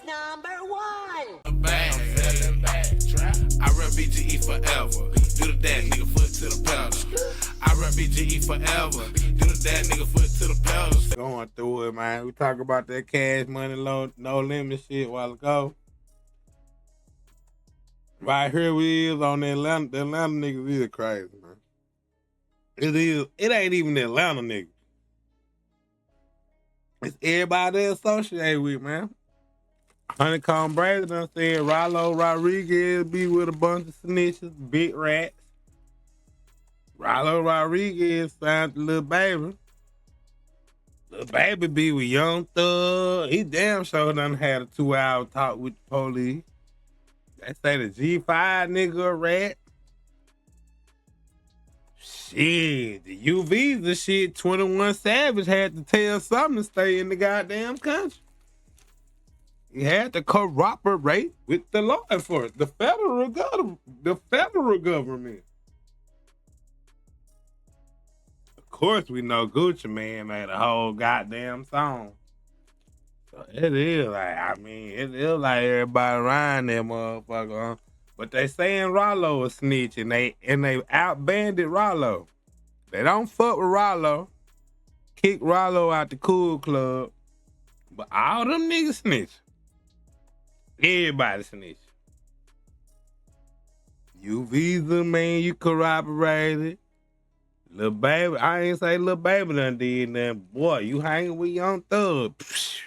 #1. I run BGE forever. Do the dad nigga foot to the pedal. I run BGE forever. Do the dad nigga foot to the pedal. Going through it, man. We talk about that cash money, no limit shit a while ago. Right here we is on the Atlanta niggas is crazy, man. It ain't even the Atlanta niggas. It's everybody they associate with, man. Honeycomb Brady done said Rollo Rodriguez be with a bunch of snitches, big rats. Rollo Rodriguez signed to Lil Baby. Lil Baby be with Young Thug. He damn sure done had a 2-hour talk with the police. They say the G5 nigga a rat. Shit, the UVs and shit, 21 Savage had to tell something to stay in the goddamn country. He had to cooperate with the law enforcement, the federal government. Of course, we know Gucci Mane made a whole goddamn song. So it is like, it is like everybody around that motherfucker. But they saying Rollo a snitch, and they outbanded Rollo. They don't fuck with Rollo. Kick Rollo out the cool club. But all them niggas snitch. Everybody snitch. You Visa, man, you corroborated. Lil Baby, I ain't say Lil Baby done did nothing. Boy, you hanging with Young Thug. Psh.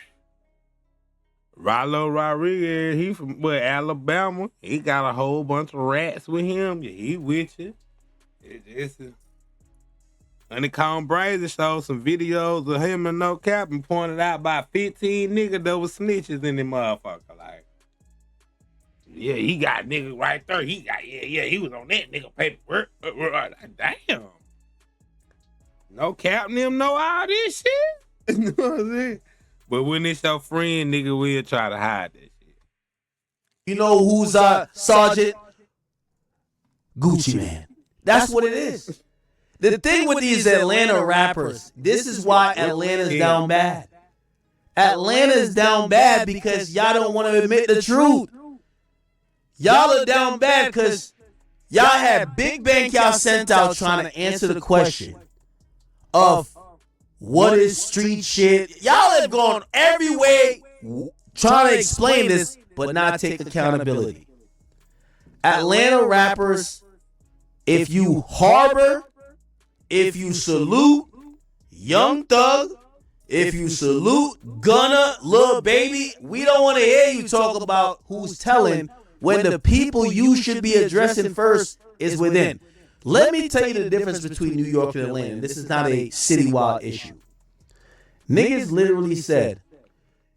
Rollo Rodriguez, he from Alabama. He got a whole bunch of rats with him. Yeah, he with you. It's Honeycomb Brady showed some videos of him and No Cap and pointed out about 15 niggas that was snitches in the motherfucker. Like, yeah, he got niggas right there. He was on that nigga paperwork. Damn. No Cap and them know all this shit. You know what I'm saying? But when it's your friend, nigga, we'll try to hide that shit. You know who's Sergeant? Gucci Mane. That's what it is. The thing with these Atlanta rappers, this is why Atlanta's down bad. Atlanta's down bad because y'all don't want to admit the truth. Y'all are down bad because y'all had big bank y'all sent out trying to answer the question of what is street shit. Y'all have gone every way trying to explain this, but not take accountability. Atlanta rappers, if you harbor, if you salute Young Thug, if you salute Gunna, Lil Baby, we don't want to hear you talk about who's telling when the people you should be addressing first is within. Let me tell you the difference between New York and Atlanta. This is not a citywide issue. Niggas literally said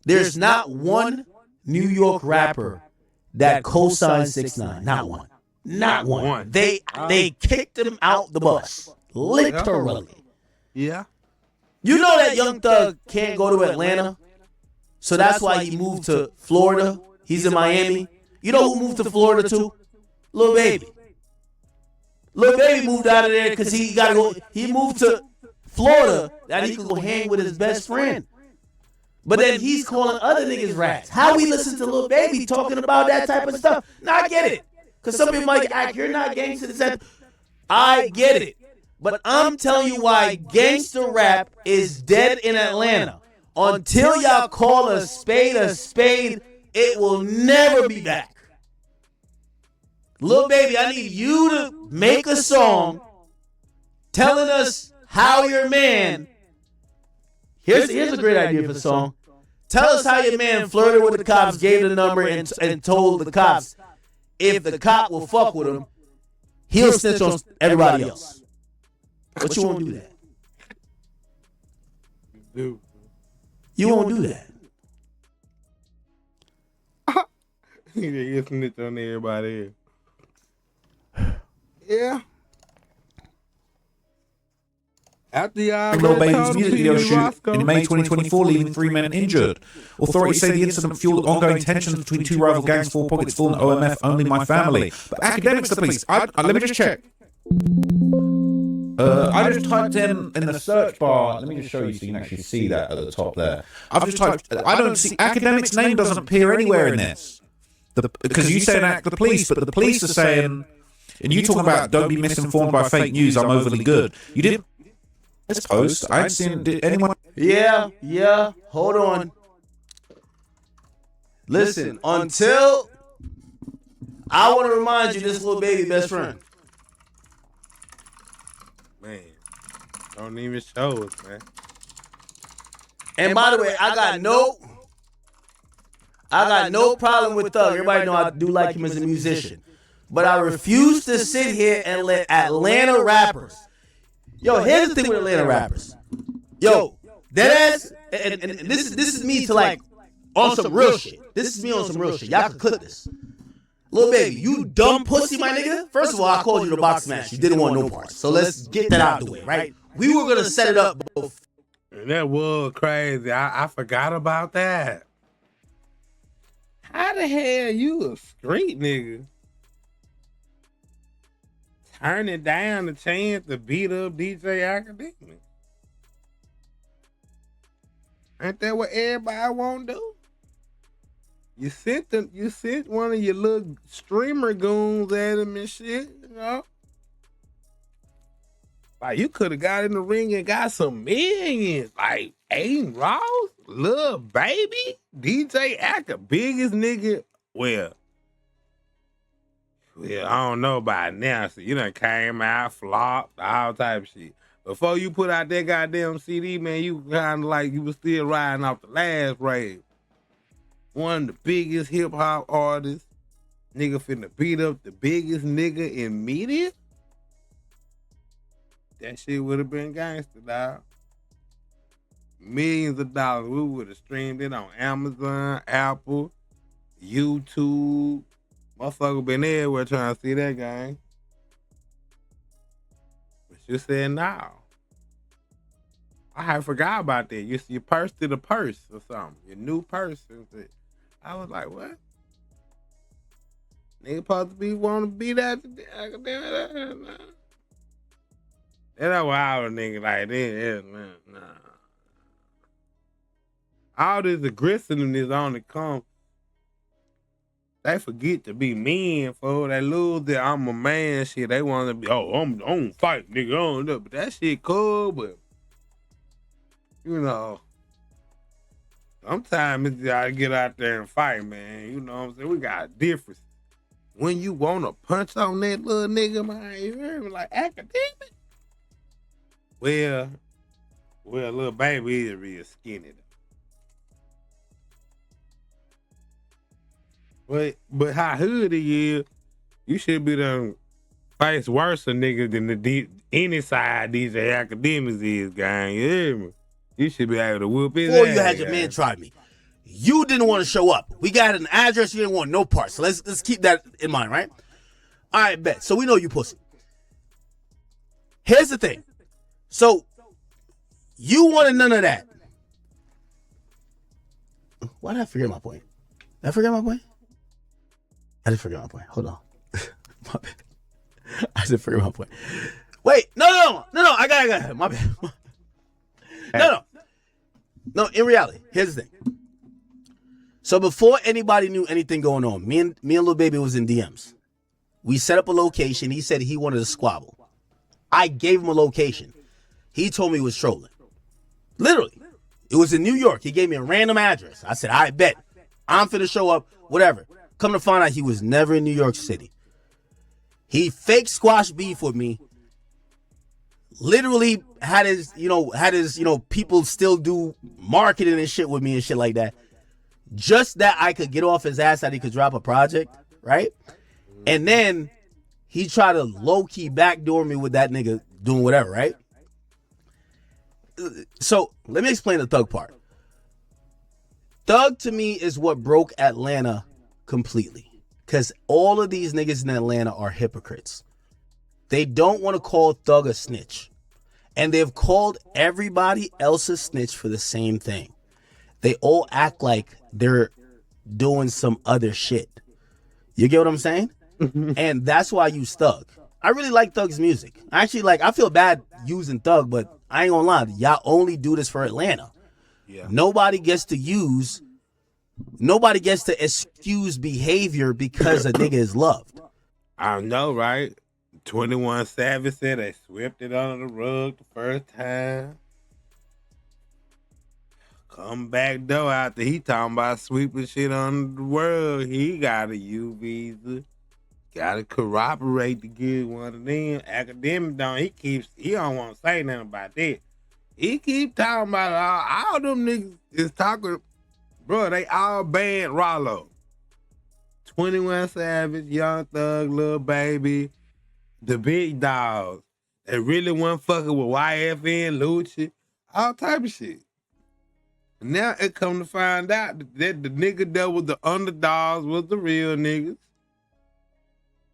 there's not one New York rapper that co-signed 6ix9ine. Not one. Not one. They kicked him out the bus. Literally. Yeah. You know that Young Thug can't go to Atlanta, so that's why he moved to Florida. He's in Miami. You know who moved to Florida too? Lil Baby. Lil Baby moved out of there because he got to go. He moved to Florida that he could go hang with his best friend. But then he's calling other niggas rats. How we listen to Lil Baby talking about that type of stuff? Now I get it. Because some people might act, you're not gangster. I get it. But I'm telling you why gangster rap is dead in Atlanta. Until y'all call a spade, it will never be back. Lil Baby, I need you to make a song telling us how your man, here's a great idea for the song. Tell us how your man flirted with the cops, gave the number, and told the cops if the cop will fuck with him, he'll snitch on everybody else. But you won't do that. You won't do that. You snitch on everybody else. Yeah. After y'all Lil Baby's music video shoot in May 2024, leaving 3 men injured. Authorities say the incident fueled ongoing tensions between two rival gangs, 4 Pockets Full and OMF, Only My Family. But Akademiks, the police, let me just check. I just typed in the search bar. Let me just show you so you can actually see that at the top there. I've just typed. I don't see Akademiks' name doesn't appear anywhere in this. Because you say the police, but the police are saying, and you talking about don't be misinformed by fake news. I'm overly good. You did this post. I ain't seen. Did anyone? Yeah. Hold on. Listen, until I want to remind you, this Lil Baby best friend. Man, don't even show us, man. And by the way, I got no problem with Thug. Everybody know I do like him as a musician. But I refuse to sit here and let Atlanta rappers. Yo, here's the thing with Atlanta rappers. Yo, deadass, and this is me to like on some real shit. This is me on some real shit. Y'all can clip this. Lil Baby, you dumb pussy, my nigga. First of all, I called you the box match. You didn't want no parts. So let's get that out of the way, right? We were gonna set it up. And that was crazy. I forgot about that. How the hell you a street nigga turning down the chance to beat up DJ Akademiks? Ain't that what everybody want to do? You sent one of your little streamer goons at him and shit, you know? Like, you could have got in the ring and got some millions. Like, Aiden Ross, Lil Baby, DJ Akademiks, biggest nigga. Well, I don't know about now. So you done came out, flopped, all type of shit. Before you put out that goddamn CD, man, you kind of like you was still riding off the last rave. One of the biggest hip hop artists. Nigga finna beat up the biggest nigga in media. That shit would have been gangster, dog. Millions of dollars. We would have streamed it on Amazon, Apple, YouTube. Motherfucker been everywhere trying to see that game. But you said no. I had forgot about that. You purse to the purse or something. Your new purse. I was like, what? Nigga supposed to be want to be that. That's why I was thinking like this. Nah. All this aggressiveness only comes. They forget to be men, for they lose that I'm a man shit. They want to be, I'm on fight, nigga. On but that shit cool, but you know, sometimes it's gotta get out there and fight, man. You know what I'm saying? We got a difference. When you want to punch on that little nigga, man, you hear me? Like Akademiks. Well, Lil Baby is real skinny though. But how hood he is, you should be done face worse a nigga than any side these Akademiks is, gang. You hear me? You should be able to whoop his Before ass. you had your man try me, you didn't want to show up. We got an address, you didn't want no parts. So let's keep that in mind, right? All right, bet. So we know you pussy. Here's the thing. So you wanted none of that. Why did I forget my point? Did I forget my point? I did forget my point. Hold on. My bad. I did forget my point. Wait, no. I got it. My bad. No. In reality, here's the thing. So before anybody knew anything going on, me and Lil Baby was in DMs. We set up a location. He said he wanted to squabble. I gave him a location. He told me he was trolling. Literally. It was in New York. He gave me a random address. I said, I bet. I'm finna show up, whatever. Come to find out he was never in New York City. He fake squash beef with me. Literally had his people still do marketing and shit with me and shit like that. Just that I could get off his ass that he could drop a project, right? And then he tried to low-key backdoor me with that nigga doing whatever, right? So let me explain the Thug part. Thug to me is what broke Atlanta completely. Because all of these niggas in Atlanta are hypocrites. They don't want to call Thug a snitch. And they've called everybody else a snitch for the same thing. They all act like they're doing some other shit. You get what I'm saying? And that's why I use Thug. I really like Thug's music. I feel bad using Thug, but I ain't gonna lie. Y'all only do this for Atlanta. Yeah. Nobody gets to excuse behavior because a nigga is loved. I know, right? 21 Savage said they swept it under the rug the first time. Come back though after he talking about sweeping shit under the world. He got a U visa. Gotta corroborate to get one of them. Academic don't. He don't want to say nothing about that. He keep talking about all them niggas is talking, bro. They all banned Rollo. 21 Savage, Young Thug, Lil Baby, the big dogs. They really wasn't fucking with YFN, Lucci, all type of shit. Now it come to find out that the nigga that was the underdogs was the real niggas.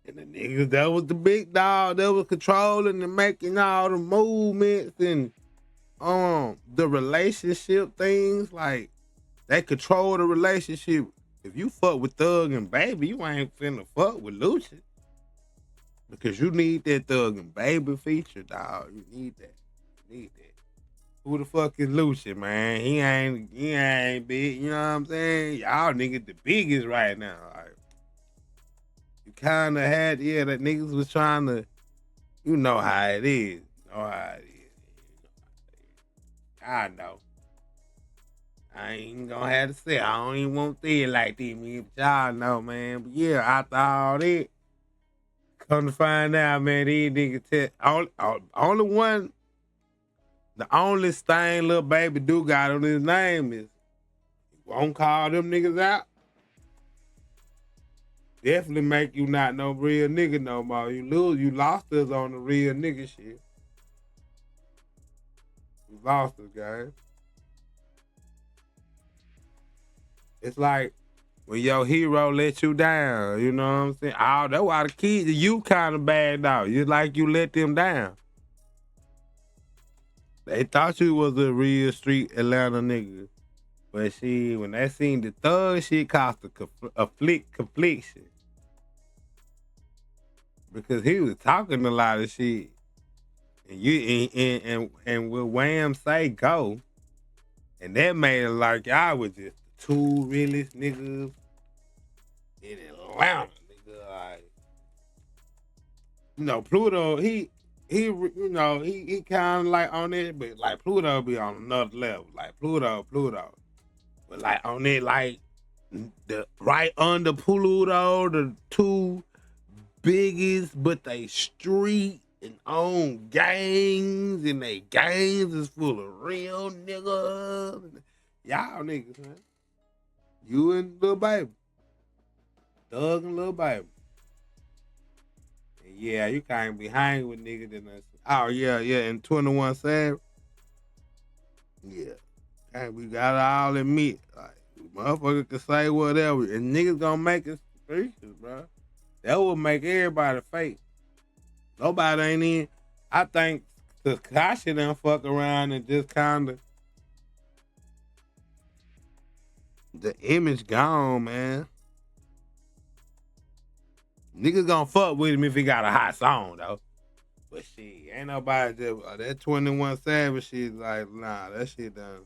And the niggas that was the big dog that was controlling and making all the movements and the relationship things, like they control the relationship. If you fuck with Thug and Baby, you ain't finna fuck with Lucci. Because you need that Thug and Baby feature, dog. You need that. Who the fuck is Lucci, man? He ain't big, you know what I'm saying? Y'all niggas the biggest right now. Like, you kinda had, that niggas was trying to, you know how it is. I know. I ain't gonna have to say I don't even want to say it like that, man. But y'all know, man. But yeah, after all that, come to find out, man, these niggas only one. The only thing Lil Baby do got on his name is he won't call them niggas out. Definitely make you not no real nigga no more. You lost us on the real nigga shit. You lost us, guys. It's like when your hero let you down, you know what I'm saying? Oh, that's why the kids, you kind of bad out. You like you let them down. They thought you was a real street Atlanta nigga. But when they seen the Thug shit cost a flick complexion. Because he was talking a lot of shit. And with Wham say go, and that made it like y'all was just the two realest niggas in Atlanta, nigga. Like, Pluto, he kind of like on it, but like Pluto be on another level. Like Pluto. But like on it, like the right under Pluto, the two biggest, but they street and own gangs, and they gangs is full of real niggas. Y'all niggas, man. You and Lil Baby. Thug and Lil Baby. And yeah, you can't be hanging with niggas in us. Oh, yeah, and 21 Savage. Yeah. And we gotta all admit, like, motherfucker can say whatever, and niggas gonna make it speeches, bro. That would make everybody fake. Nobody ain't in. I think Takashi done fuck around and just kind of the image gone, man. Niggas gonna fuck with him if he got a hot song though. But shit, ain't nobody that 21 Savage shit like nah, that shit done.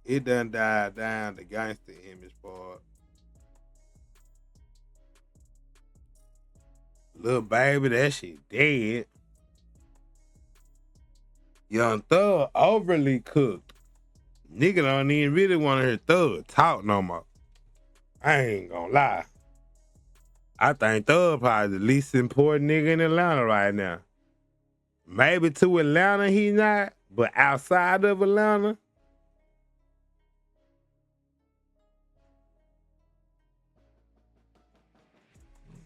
It done died down the gangster image part. Lil Baby, that shit dead. Young Thug overly cooked. Nigga don't even really want to hear Thug talk no more. I ain't gonna lie. I think Thug probably the least important nigga in Atlanta right now. Maybe to Atlanta he not, but outside of Atlanta,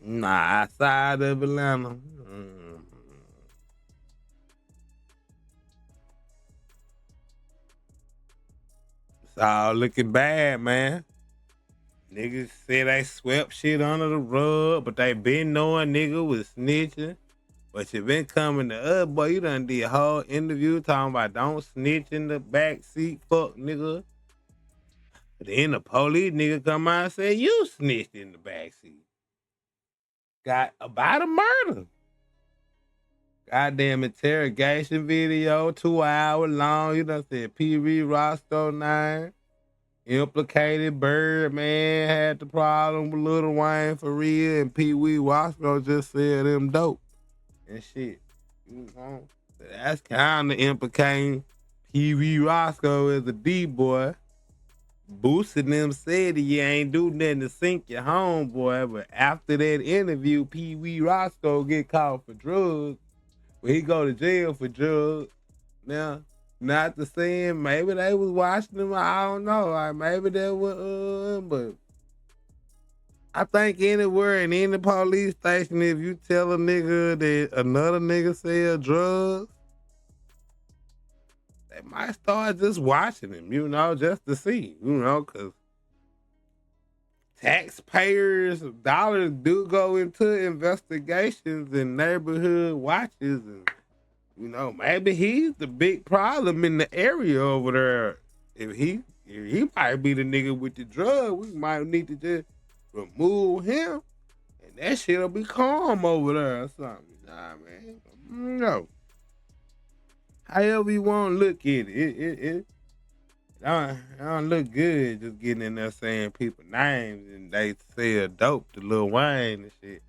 nah, outside of Atlanta. It's all looking bad, man. Niggas say they swept shit under the rug, but they been knowing nigga was snitching. But you been coming to us, boy. You done did a whole interview talking about don't snitch in the back seat, fuck nigga. Then the police nigga come out and say you snitched in the back seat. got about a murder. Goddamn interrogation video, 2 hours long. You done said P.V. Roscoe 9. Implicated Birdman had the problem with Lil Wayne for real, and Pee Wee Roscoe just said them dope and shit. You know, that's kind of implicating Pee Wee Roscoe as a D boy. Boosting them said you ain't do nothing to sink your homeboy, but after that interview, Pee Wee Roscoe get caught for drugs. When he go to jail for drugs, now. Not the same. Maybe they was watching him. I don't know. Like maybe they were, but I think anywhere in any police station, if you tell a nigga that another nigga sell drugs, they might start just watching him, you know, just to see, you know, because taxpayers' dollars do go into investigations and neighborhood watches and. You know, maybe he's the big problem in the area over there. If he might be the nigga with the drug, we might need to just remove him, and that shit'll be calm over there or something. Nah, man. No. However you want to look at it, it don't look good just getting in there saying people's names and they sell dope to Lil Wayne and shit.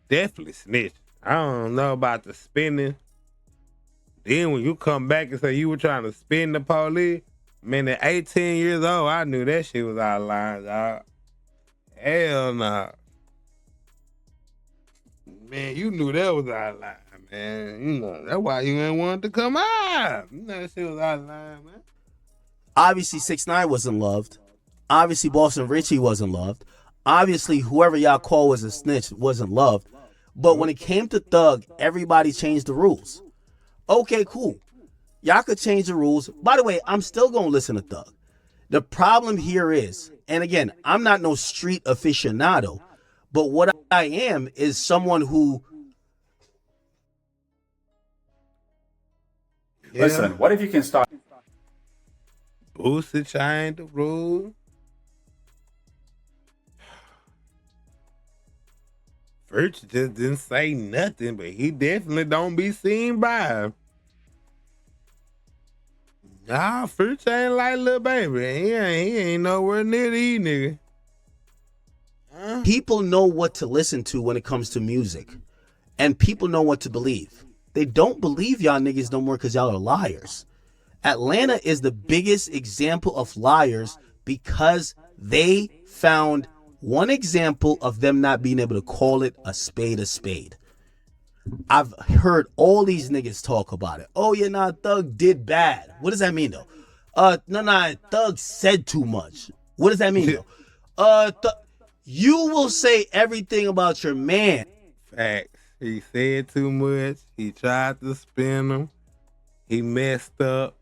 Definitely snitching. I don't know about the spending. Then when you come back and say you were trying to spin the police, man, at 18 years old, I knew that shit was out of line, dog. Hell nah. Man, you knew that was out of line, man. You know, that's why you ain't wanted to come out. You know that shit was out of line, man. Obviously, 6ix9ine wasn't loved. Obviously, Boston Richie wasn't loved. Obviously, whoever y'all call was a snitch wasn't loved. But when it came to Thug, everybody changed the rules. Okay, cool. Y'all could change the rules. By the way, I'm still going to listen to Thug. The problem here is, and again, I'm not no street aficionado, but what I am is someone who... Yeah. Listen, what if you can start... Boosie changed the rules. First just didn't say nothing, but he definitely don't be seen by him. Nah, First ain't like Lil Baby. He ain't nowhere near these niggas. Huh? People know what to listen to when it comes to music. And people know what to believe. They don't believe y'all niggas no more because y'all are liars. Atlanta is the biggest example of liars because they found one example of them not being able to call it a spade a spade. I've heard all these niggas talk about it. Oh, yeah, nah, Thug did bad. What does that mean, though? No, Thug said too much. What does that mean, though? You will say everything about your man. Facts. He said too much. He tried to spin him. He messed up.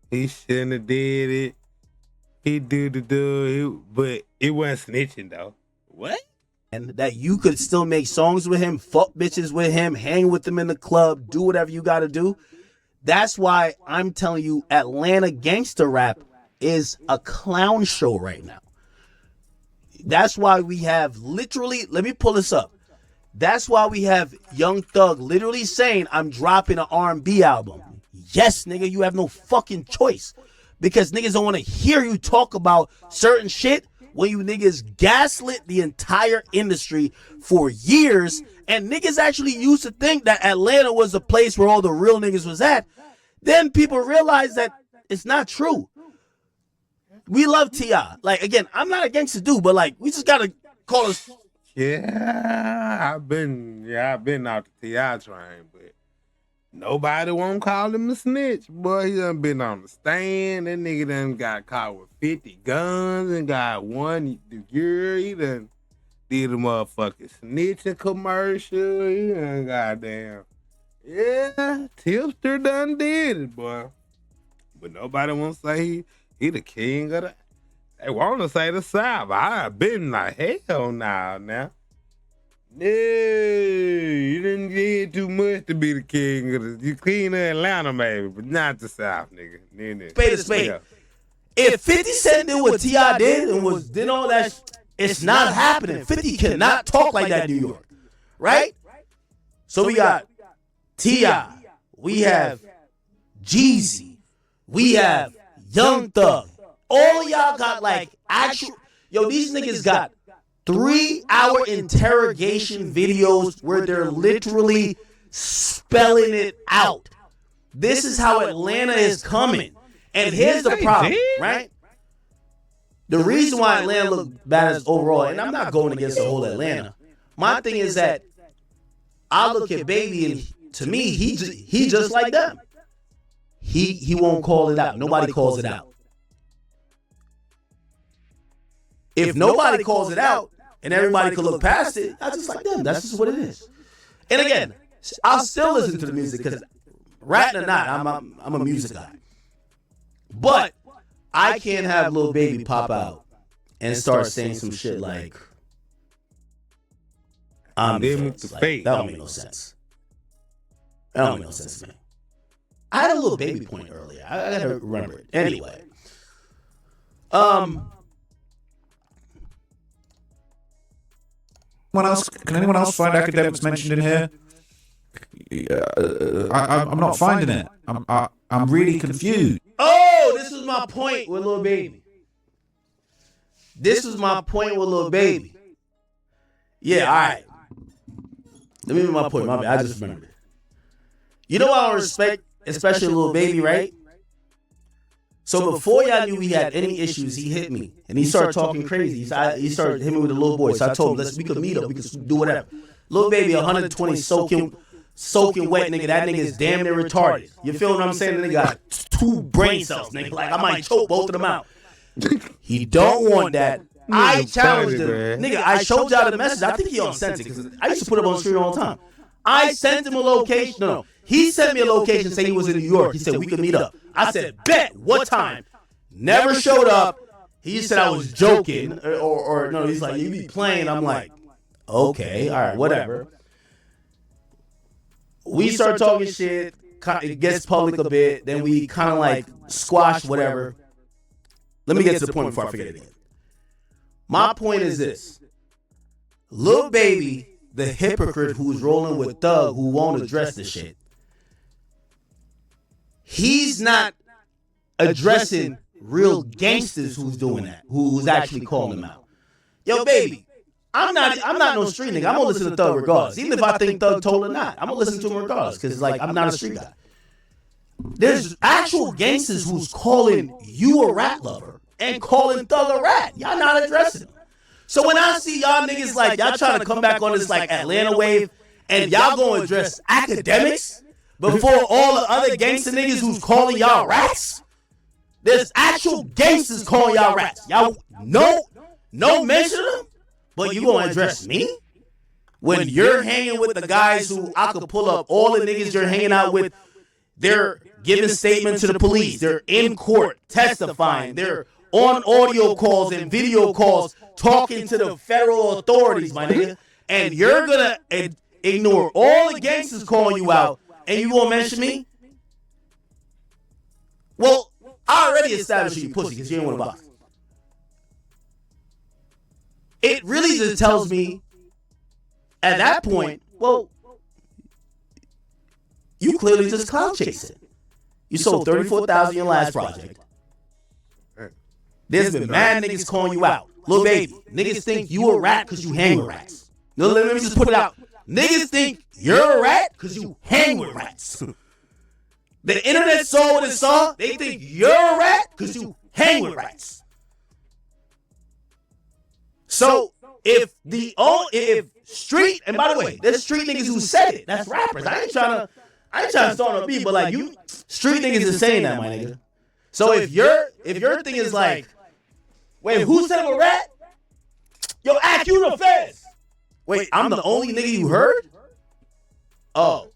He shouldn't have did it. He but it wasn't snitching, though. What? And that you could still make songs with him, fuck bitches with him, hang with him in the club, do whatever you got to do. That's why I'm telling you, Atlanta gangster rap is a clown show right now. That's why we have literally, let me pull this up. That's why we have Young Thug literally saying, I'm dropping an R&B album. Yes, nigga, you have no fucking choice. Because niggas don't want to hear you talk about certain shit when you niggas gaslit the entire industry for years, and niggas actually used to think that Atlanta was the place where all the real niggas was at. Then people realize that it's not true. We love T.I. Like, again, I'm not a gangster dude, but like, we just gotta call us. Yeah, I've been out the T.I. train, but nobody won't call him a snitch. Boy, he done been on the stand. That nigga done got caught with 50 guns and got one the year. He done did a motherfucking snitching commercial. He done goddamn. Yeah, Tipster done did it, boy. But nobody won't say he the king of the... They want to say the South. I've been like, hell nah, now. No, you didn't get too much to be the king of the king of Atlanta, maybe, but not the South, nigga. Spade to spade. Yeah. If 50 Cent did what T.I. did and did all that, it's not happening. 50 cannot talk like that in New York. right? So we got T.I., we have Jeezy, we have Young Thug. All y'all got like actual, these niggas got 3-hour interrogation videos where they're literally spelling it out. This is how Atlanta is coming. And here's the problem, right? The reason why Atlanta look bad as overall, and I'm not going against the whole Atlanta. My thing is that I look at Baby, and to me, he just like them. He won't call it out. Nobody calls it out. If nobody calls it out and everybody could look past it, I just like them. That's just what it is. And again, I'll still listen to the music because, ratting or not, I'm a music guy. But I can't have Lil Baby pop out and start saying some shit like, I'm fans. Like, that don't make no sense. That don't make no sense to me. I had a Lil Baby point earlier. I gotta remember it. Anyway. Can anyone else find Akademiks mentioned in here? I'm not finding it. I'm really confused. Oh, this was my point with Lil Baby. This was my point with Lil Baby. Yeah, all right. Let me make my point. My bad. I just remembered it. You know I don't respect, especially Lil Baby, right? So before y'all knew he had any issues, he hit me. And he started talking crazy. He started hitting me with a little boy. So I told him, we could meet up. We could do whatever. Lil Baby, 120, soaking wet, nigga. That nigga is damn near retarded. You feel what I'm saying? The nigga got 2 brain cells, nigga. Like, I might choke both of them out. He don't want that. I challenged him. Nigga, I showed y'all the message. I think he on sent it because I used to put it on the street all the time. I sent him a location. No. He sent me a location saying he was in New York. He said, we could meet up. I said, bet. What time? Never showed up. He said I was joking. Or no, he's like, you be playing. I'm like, okay, all right, whatever. We start talking shit. It gets public a bit. Then we kind of like squash whatever. Let me get to the point before I forget it again. My point is this. Lil Baby, the hypocrite who's rolling with Thug, who won't address the shit, he's not addressing real gangsters who's doing that, who's actually calling them out. Yo, Baby, I'm not no street nigga. I'm gonna listen to Thug regardless. Even if I think Thug told or not, I'm gonna listen to him regardless, because like I'm not a street guy. There's actual gangsters who's calling you a rat lover and calling Thug a rat. Y'all not addressing them. So when I see y'all niggas like y'all trying to come back on this like Atlanta wave and y'all gonna address Akademiks before all the other gangster niggas who's calling y'all rats, there's actual gangsters calling y'all rats. Y'all no mention them, but you gonna address me? When you're hanging with the guys who I could pull up all the niggas you're hanging out with, they're giving statements to the police, they're in court testifying, they're on audio calls and video calls talking to the federal authorities, my nigga, and you're gonna ignore all the gangsters calling you out and you gonna mention me? Well, I already established you pussy because you ain't want to box. It really just tells me at that point, well, you clearly just clout chasing. You sold 34,000 in your last project. There's been mad niggas calling you out. Lil Baby, niggas think you a rat because you hang with rats. No, let me just put it out. Niggas think you're a rat because you hang with rats. The internet saw what it saw. They think you're a rat because you hang with rats. So if street, and by the way, there's street niggas who said it. That's rappers. I ain't trying to start a beat, but like you, street niggas is saying that, my nigga. So if your thing is like, wait, who said I'm a rat? Yo, Akademiks Fez. Wait, I'm the only nigga you heard? Oh.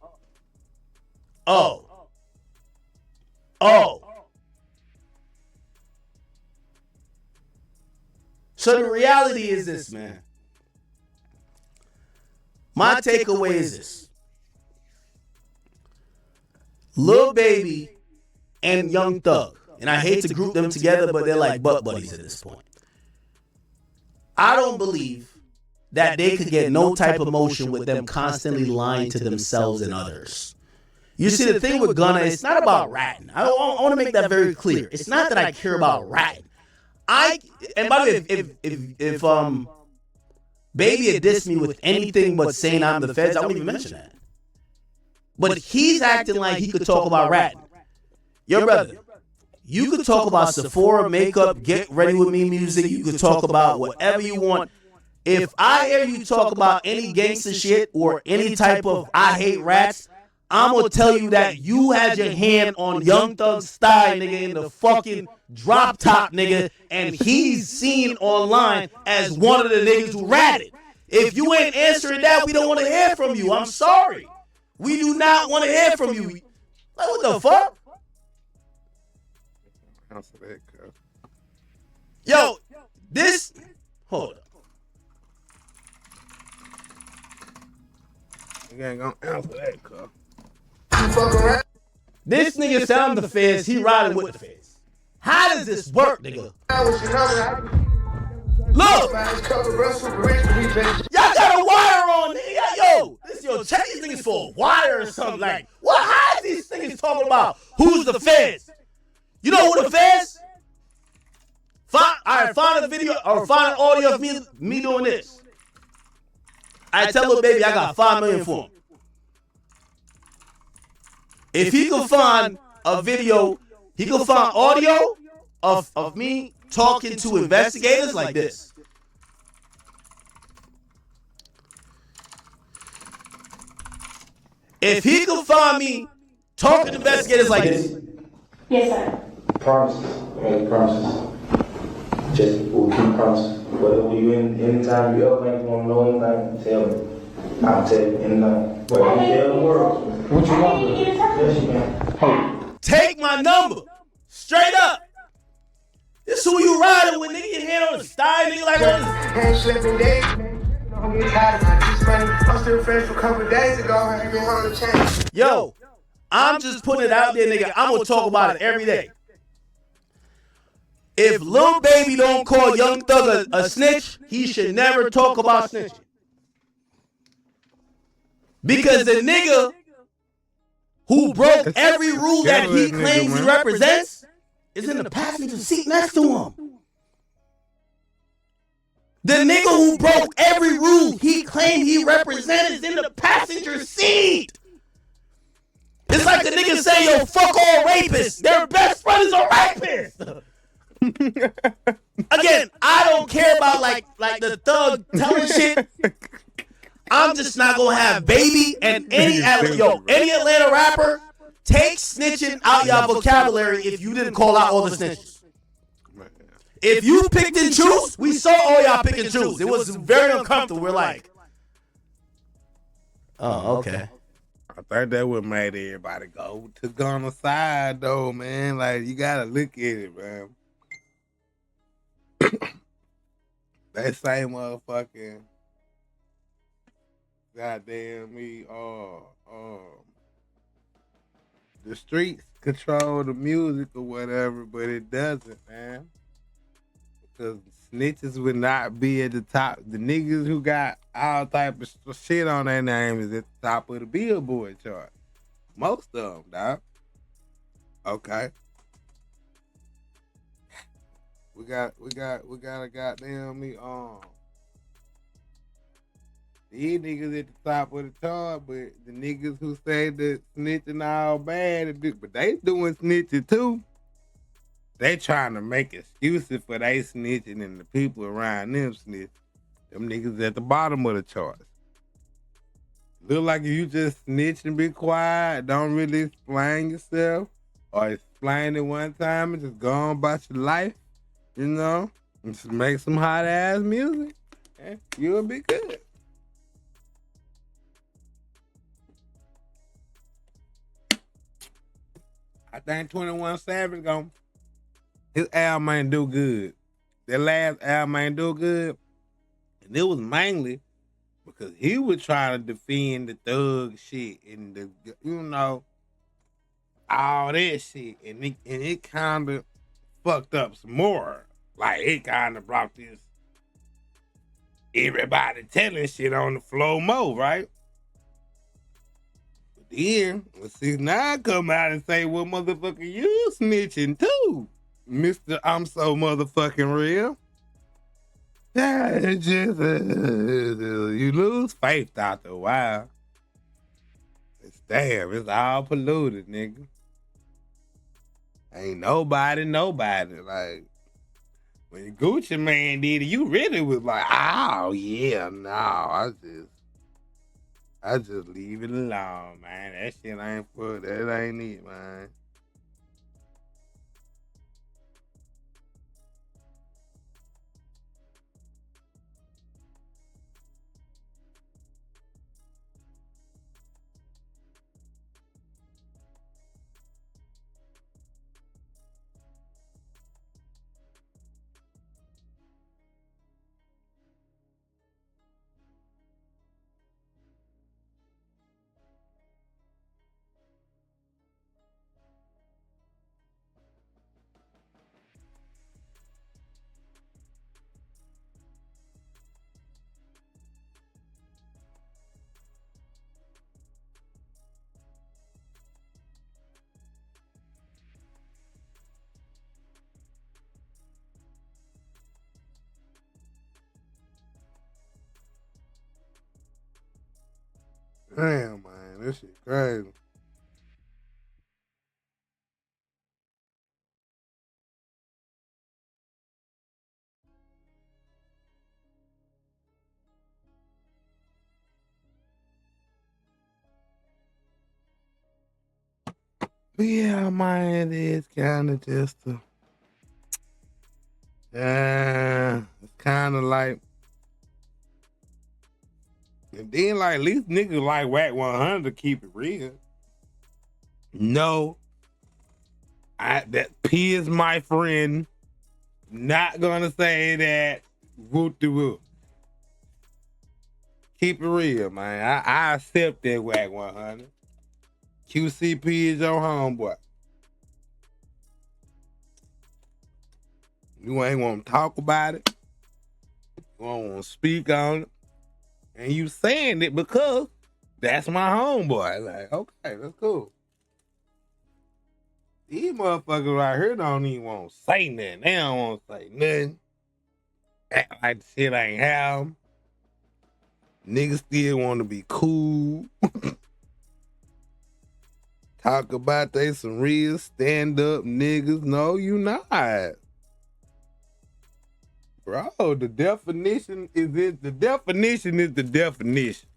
So the reality is this, man. My takeaway is this. Lil Baby and Young Thug, and I hate to group them together, but they're like butt buddies at this point. I don't believe that they could get no type of motion with them constantly lying to themselves and others. You see, the thing with Gunna, it's not about ratting. I want to make that very clear. It's not that I care about ratting. And by the way, if Baby had dissed me with anything but saying I'm the feds, I wouldn't even mention that. But he's acting like he could talk about ratting. Yo, brother, you could talk about Sephora makeup, Get Ready With Me music. You could talk about whatever you want. If I hear you talk about any gangster shit or any type of I hate rats, I'm going to tell you that you had your hand on Young Thug's thigh, nigga, in the fucking drop top, nigga, and he's seen online as one of the niggas who ratted. If you ain't answering that, we don't want to hear from you. I'm sorry. We do not want to hear from you. Like, what the fuck? Yo, this... Hold up. You ain't gonna answer that, cuz. This nigga sound the feds, he riding with the feds. How does this work, nigga? Look! Y'all got a wire on, nigga. Yo, check these niggas for a wire or something. Like, what? How is these niggas talking about who's the feds? You know who the feds? Find a video or find an audio of me doing this. I tell Lil Baby I got $5 million for him. If he could find a video, he could find audio of me talking to investigators like this. If he could find me talking to investigators like this. Yes, sir. Promises. Make promises. Just we'll keep promises. Whether you anytime you ever want to know anything, tell me. I'll tell you anything. Whether you tell the world. What you want? Yes, you can. Hey. Take my number. Straight up. This who you riding with, nigga. Your hand on the thigh, nigga, like what? Hand slipping days, man. I'm getting tired of my this money. I'm still friends from a couple days ago. I ain't been on the chance. Yo, I'm just putting it out there, nigga. I'm gonna talk about it every day. If Lil Baby don't call Young Thug a snitch, he should never talk about snitching. Because the nigga who broke every rule that he claims he represents is in the passenger seat next to him. The nigga who broke every rule he claimed he represented is in the passenger seat. It's like the nigga say, yo, fuck all rapists. Their best friend is a rapist. Again, I don't care about like the thug telling shit. I'm just not gonna have Baby and any Atlanta rapper take snitching out y'all vocabulary if you didn't call out all the snitches. If you picked and choose, we saw all y'all pick and choose. It was very uncomfortable. We're like, oh, okay. I think that would made everybody go to Gunna's side though, man. Like you gotta look at it, man. That same motherfucking goddamn me, the streets control the music or whatever, but it doesn't, man. Because snitches would not be at the top. The niggas who got all type of shit on their name is at the top of the Billboard chart. Most of them, dog. Okay. We got a goddamn me these niggas at the top of the chart, but the niggas who say that snitching all bad, but they doing snitching too. They trying to make excuses for they snitching and the people around them snitching. Them niggas at the bottom of the charts. Look like you just snitch and be quiet, don't really explain yourself, or explain it one time and just go on about your life, you know, and just make some hot ass music, and you'll be good. I think 21 Savage his album ain't do good. That last album ain't do good. And it was mainly because he was trying to defend the thug shit and the, you know, all that shit. And it kind of fucked up some more. Like, it kind of brought this everybody telling shit on the floor more, right? But then when 6ix9ine come out and say, well, motherfucker, you snitching too, Mr. I'm so motherfucking real. Yeah, it's just you lose faith after a while. It's all polluted, nigga. Ain't nobody. Like when Gucci Man did it, you really was like, oh yeah, no, I just leave it alone, man. That shit ain't for that ain't it, man. Damn, man, this shit crazy. But yeah, man, it is kind of just it's kind of like, and then like at least niggas like Whack 100 to keep it real. No, that P is my friend. Not gonna say that whoop de whoop. Keep it real, man. I accept that Whack 100. QCP is your homeboy. You ain't want to talk about it. You don't want to speak on it. And you saying it because that's my homeboy. Like, okay, that's cool. These motherfuckers right here don't even want to say nothing. They don't want to say nothing. Act like the shit ain't happening. Niggas still want to be cool. Talk about they some real stand-up niggas. No, you not. Bro, the definition is it. The definition is the definition.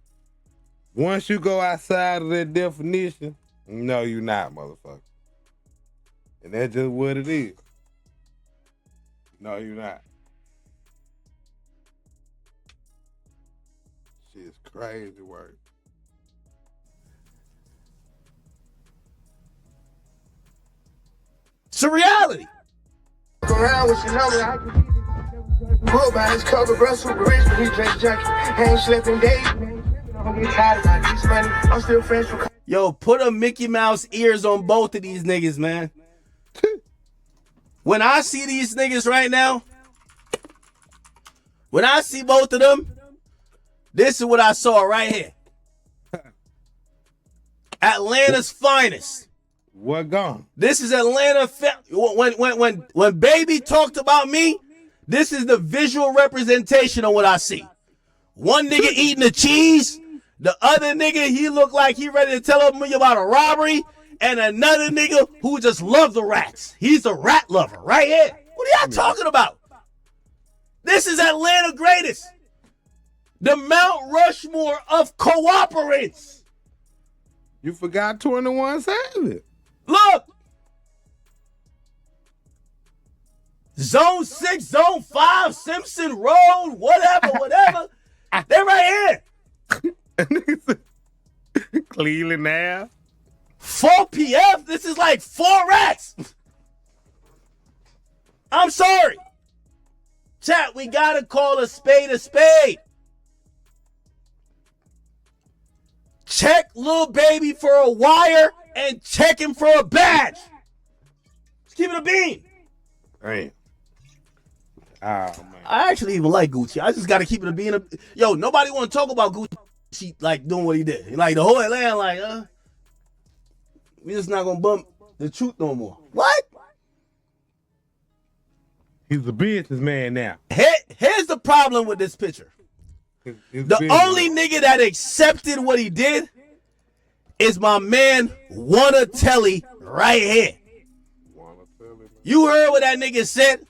Once you go outside of that definition, no, you not, motherfucker. And that's just what it is. No, you not. Shit's crazy work. It's a reality. Around with your number, I can put by his cover, bro, super rich, but he dress junkie. Ain't slipping days, I'm getting tired of my this money. I'm still friends with. Yo, put a Mickey Mouse ears on both of these niggas, man. When I see these niggas right now, when I see both of them, this is what I saw right here. Atlanta's finest. What gone? This is Atlanta. When Baby talked about me, this is the visual representation of what I see. One nigga eating the cheese, the other nigga, he looked like he ready to tell me about a robbery, and another nigga who just loves the rats. He's a rat lover right here. What are y'all talking about? This is Atlanta greatest. The Mount Rushmore of cooperants. You forgot 21 Savage. Look. Zone 6, Zone 5, Simpson Road, whatever. They're right here. Cleveland now. 4 PF, this is like 4 rats. I'm sorry. Chat, we gotta call a spade a spade. Check Lil Baby for a wire and check him for a badge. Let's keep it a bean. Hey, Oh man. I actually even like Gucci. I just got to keep it being a. Yo, nobody want to talk about Gucci like doing what he did. Like the whole Atlanta, like, we just not gonna bump the truth no more. What? He's a businessman now. Here's the problem with this picture. The only nigga that accepted what he did is my man Wanna-Telly right here. You heard what that nigga said?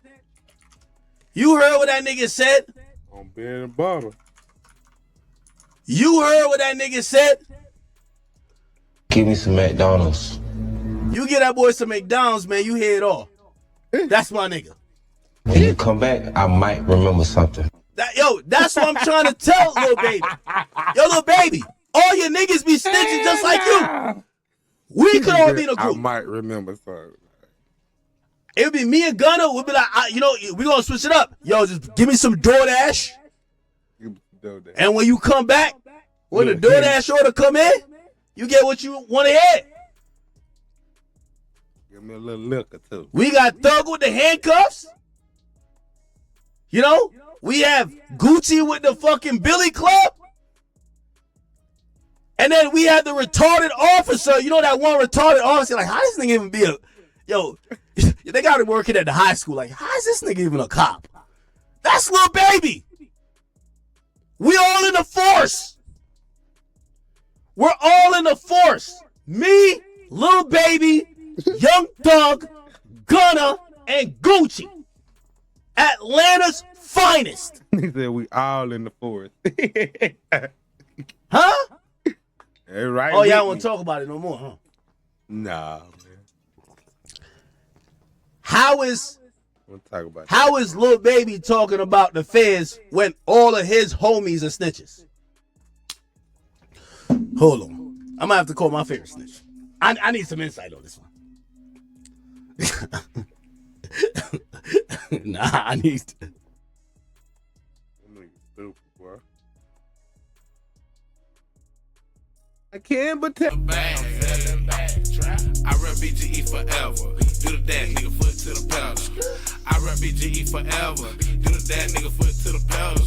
You heard what that nigga said? On bread and butter. You heard what that nigga said? Give me some McDonald's. You get that boy some McDonald's, man, you hear it all. That's my nigga. When you come back, I might remember something. That's what I'm trying to tell Lil Baby. Yo, Lil Baby, all your niggas be snitching just like you. We could all be in a group. I might remember something. It would be me and Gunna. We'll be like, we gonna switch it up. Yo, just give me some DoorDash. And when you come back, when the DoorDash order come in, you get what you want to hear. Give me a little liquor too. We got Thug with the handcuffs. You know, we have Gucci with the fucking Billy Club. And then we have the retarded officer. You know that one retarded officer? Like, how does this nigga even be a... Yo, they got him working at the high school. Like, how is this nigga even a cop? That's Lil Baby. We all in the force. We're all in the force. Me, Lil Baby, Young Thug, Gunna, and Gucci. Atlanta's finest. He said we all in the forest. Huh? Right. Oh, y'all want to talk about it no more, huh? Nah, man. How is it. Lil Baby talking about the feds when all of his homies are snitches? Hold on. I'm gonna have to call my favorite snitch. I need some insight on this one. Nah, I need to. Stupid, boy. I can't but tell. I rap BGE forever. Do the dash, nigga, foot to the pedal. I rap BGE forever. Do the dash, nigga, foot to the pedal.